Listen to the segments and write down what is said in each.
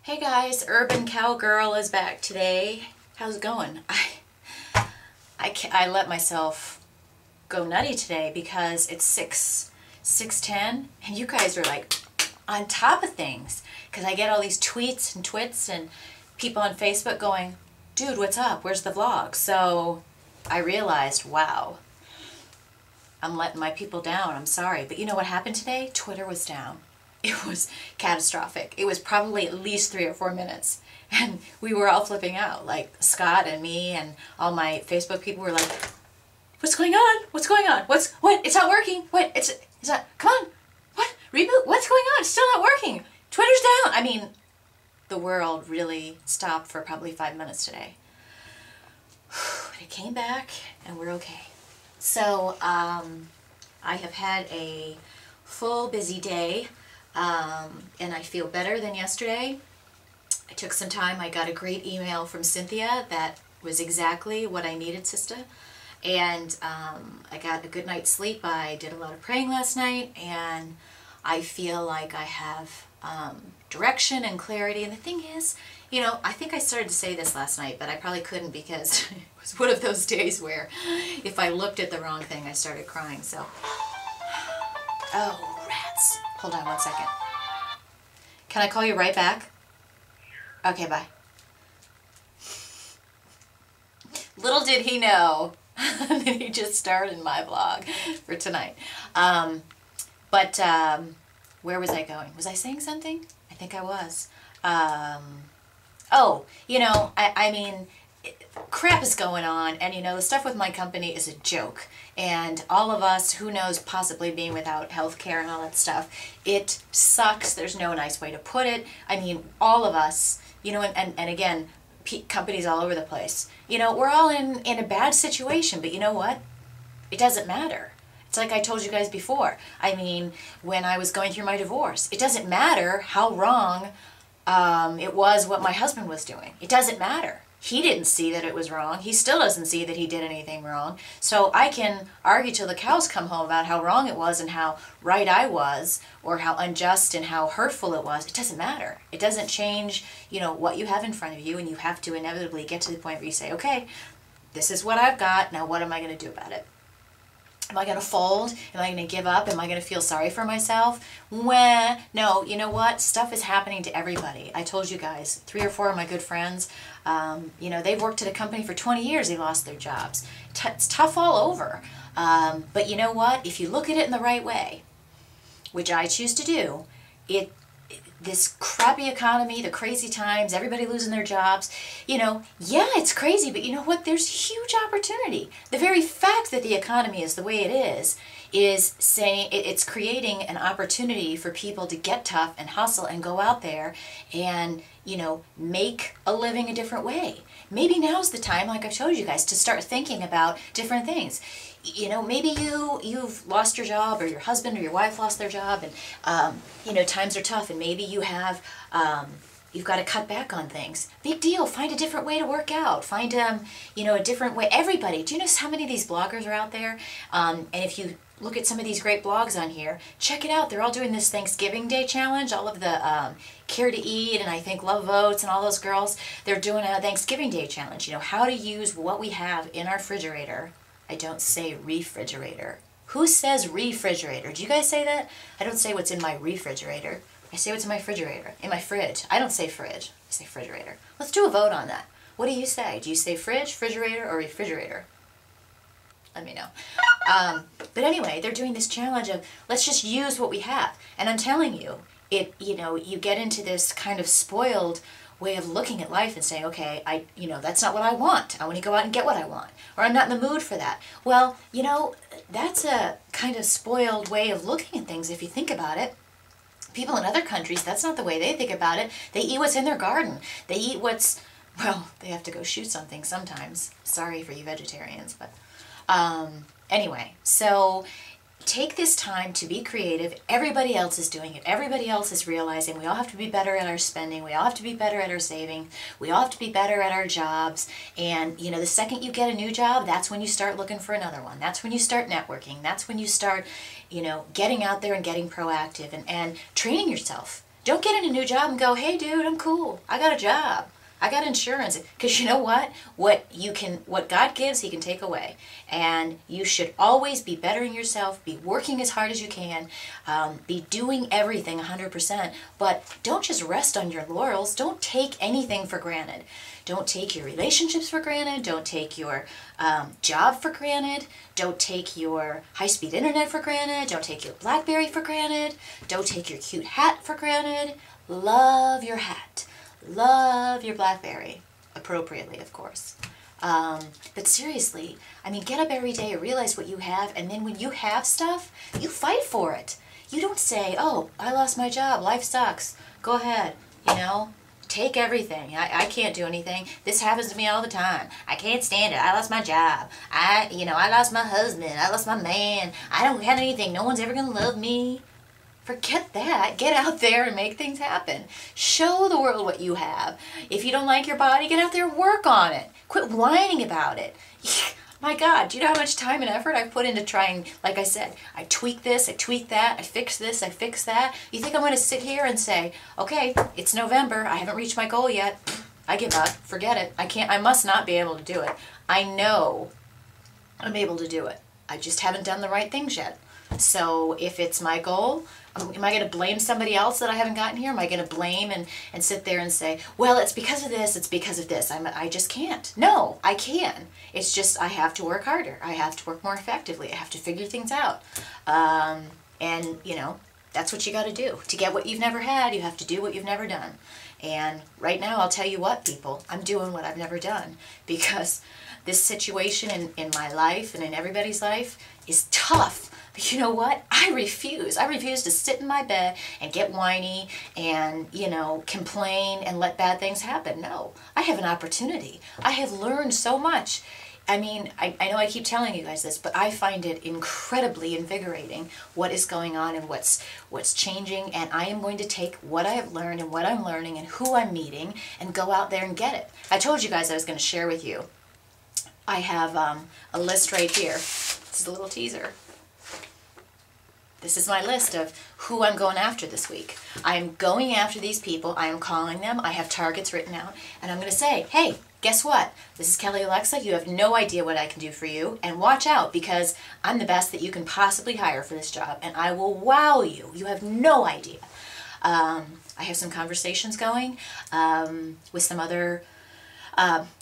Hey guys, Urban Cowgirl is back today. How's it going? I let myself go nutty today because it's 6:10 and you guys are like on top of things because I get all these tweets and twits and people on Facebook going, dude, what's up? Where's the vlog? So I realized, wow, I'm letting my people down. I'm sorry. But you know what happened today? Twitter was down. It was catastrophic. It was probably at least 3 or 4 minutes. And we were all flipping out. Like Scott and me and all my Facebook people were like, what's going on? What's going on? What? It's not working. What? It's not, come on. What? Reboot? What's going on? It's still not working. Twitter's down. I mean, the world really stopped for probably 5 minutes today. But it came back and we're okay. So, I have had a full busy day. And I feel better than yesterday. I took some time. I got a great email from Cynthia that was exactly what I needed, sister. And I got a good night's sleep. I did a lot of praying last night, and I feel like I have direction and clarity. And the thing is, you know, I think I started to say this last night, but I probably couldn't because it was one of those days where if I looked at the wrong thing, I started crying. So, oh, rats. Hold on 1 second. Can I call you right back? Okay, bye. Little did he know that he just started my vlog for tonight. Where was I going? Was I saying something? I think I was. Oh, you know, I mean, crap is going on, and you know, the stuff with my company is a joke. And all of us, who knows, possibly being without health care and all that stuff, it sucks. There's no nice way to put it. I mean, all of us, you know, and again, companies all over the place. You know, we're all in a bad situation, but you know what? It doesn't matter. It's like I told you guys before. I mean, when I was going through my divorce, it doesn't matter how wrong it was what my husband was doing. It doesn't matter. He didn't see that it was wrong. He still doesn't see that he did anything wrong. So I can argue till the cows come home about how wrong it was and how right I was, or how unjust and how hurtful it was. It doesn't matter. It doesn't change, you know, what you have in front of you, and you have to inevitably get to the point where you say, okay, this is what I've got. Now what am I going to do about it? Am I going to fold? Am I going to give up? Am I going to feel sorry for myself? No, you know what? Stuff is happening to everybody. I told you guys, 3 or 4 of my good friends, you know, they've worked at a company for 20 years. They lost their jobs. It's tough all over. But you know what? If you look at it in the right way, which I choose to do, this crappy economy, the crazy times, everybody losing their jobs, you know, yeah, it's crazy, but you know what? There's huge opportunity. The very fact that the economy is the way it is saying it's creating an opportunity for people to get tough and hustle and go out there and, you know, make a living a different way. Maybe now's the time, like I've told you guys, to start thinking about different things. You know, maybe you've lost your job, or your husband or your wife lost their job, and you know, times are tough, and maybe you have you've got to cut back on things. Big deal. Find a different way to work out. Find you know, a different way. Everybody, do you notice how many of these bloggers are out there? And if you look at some of these great blogs on here, check it out. They're all doing this Thanksgiving Day challenge. All of the Care to Eat and I think Love Votes and all those girls, they're doing a Thanksgiving Day challenge. You know, how to use what we have in our refrigerator. I don't say refrigerator. Who says refrigerator? Do you guys say that? I don't say what's in my refrigerator. I say what's in my refrigerator. In my fridge. I don't say fridge. I say refrigerator. Let's do a vote on that. What do you say? Do you say fridge, refrigerator, or refrigerator? Let me know. But anyway, they're doing this challenge of let's just use what we have. And I'm telling you, you know, you get into this kind of spoiled way of looking at life and saying, okay, you know, that's not what I want. I want to go out and get what I want. Or I'm not in the mood for that. Well, you know, that's a kind of spoiled way of looking at things if you think about it. People in other countries, that's not the way they think about it. They eat what's in their garden. They eat what's, well, they have to go shoot something sometimes. Sorry for you vegetarians, but anyway, so take this time to be creative. Everybody else is doing it. Everybody else is realizing we all have to be better at our spending. We all have to be better at our saving. We all have to be better at our jobs. And, you know, the second you get a new job, that's when you start looking for another one. That's when you start networking. That's when you start, you know, getting out there and getting proactive and training yourself. Don't get in a new job and go, hey dude, I'm cool. I got a job. I got insurance. Because you know what? What God gives, He can take away. And you should always be bettering yourself, be working as hard as you can, be doing everything 100%. But don't just rest on your laurels. Don't take anything for granted. Don't take your relationships for granted. Don't take your job for granted. Don't take your high-speed internet for granted. Don't take your BlackBerry for granted. Don't take your cute hat for granted. Love your hat. Love your BlackBerry. Appropriately, of course. But seriously, I mean, get up every day and realize what you have, and then when you have stuff, you fight for it. You don't say, oh, I lost my job, life sucks. Go ahead, you know? Take everything. I can't do anything. This happens to me all the time. I can't stand it. I lost my job. I lost my husband. I lost my man. I don't have anything. No one's ever going to love me. Forget that. Get out there and make things happen. Show the world what you have. If you don't like your body, get out there and work on it. Quit whining about it. My God, do you know how much time and effort I've put into trying, like I said, I tweak this, I tweak that, I fix this, I fix that. You think I'm going to sit here and say, okay, it's November, I haven't reached my goal yet. I give up. Forget it. I must not be able to do it. I know I'm able to do it. I just haven't done the right things yet. So if it's my goal, am I going to blame somebody else that I haven't gotten here? Am I going to blame and sit there and say, well, it's because of this, it's because of this. I just can't. No, I can. It's just I have to work harder. I have to work more effectively. I have to figure things out. And, you know, that's what you got to do. To get what you've never had, you have to do what you've never done. And right now, I'll tell you what, people, I'm doing what I've never done. Because this situation in my life and in everybody's life is tough. But you know what? I refuse. I refuse to sit in my bed and get whiny and, you know, complain and let bad things happen. No, I have an opportunity. I have learned so much. I mean, I know I keep telling you guys this, but I find it incredibly invigorating what is going on and what's changing, and I am going to take what I have learned and what I'm learning and who I'm meeting and go out there and get it. I told you guys I was going to share with you. I have a list right here. This is a little teaser. This is my list of who I'm going after this week. I am going after these people. I am calling them. I have targets written out. And I'm going to say, hey, guess what? This is Kelly Alexa. You have no idea what I can do for you. And watch out, because I'm the best that you can possibly hire for this job. And I will wow you. You have no idea. I have some conversations going with some other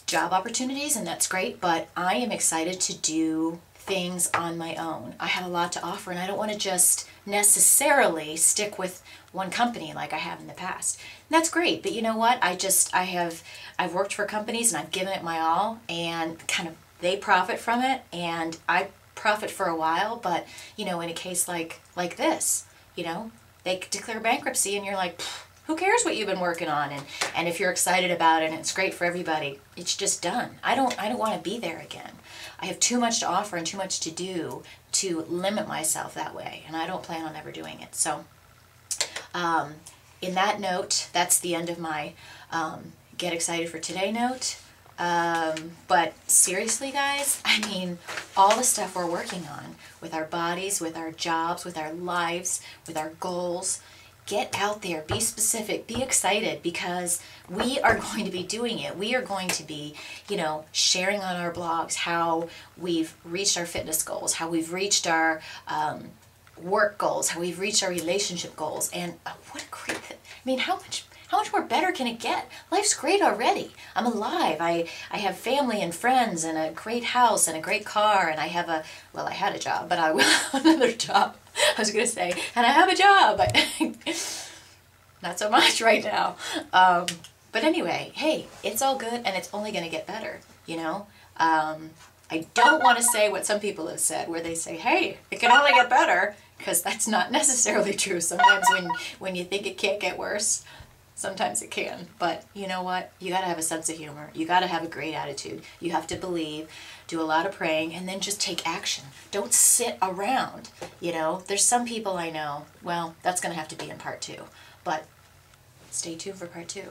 job opportunities, and that's great. But I am excited to do things on my own. I have a lot to offer, and I don't want to just necessarily stick with one company like I have in the past. And that's great, but you know what? I've worked for companies and I've given it my all, and kind of they profit from it, and I profit for a while. But you know, in a case like this, you know, they declare bankruptcy, and you're like, who cares what you've been working on? And if you're excited about it and it's great for everybody, it's just done. I don't want to be there again. I have too much to offer and too much to do to limit myself that way, and I don't plan on ever doing it. So in that note, that's the end of my get excited for today note. But seriously, guys, I mean, all the stuff we're working on with our bodies, with our jobs, with our lives, with our goals, get out there, be specific, be excited, because we are going to be doing it. We are going to be, you know, sharing on our blogs how we've reached our fitness goals, how we've reached our work goals, how we've reached our relationship goals. And what a great, I mean, how much more better can it get? Life's great already. I'm alive. I have family and friends and a great house and a great car, and I have I had a job, but I will have another job. I was going to say, and I have a job, but not so much right now. But anyway, hey, it's all good, and it's only going to get better, you know? I don't want to say what some people have said, where they say, hey, it can only get better, because that's not necessarily true. Sometimes when you think it can't get worse, sometimes it can. But you know what? You got to have a sense of humor. You got to have a great attitude. You have to believe, do a lot of praying, and then just take action. Don't sit around. You know, there's some people I know, well, that's going to have to be in part 2. But stay tuned for part 2.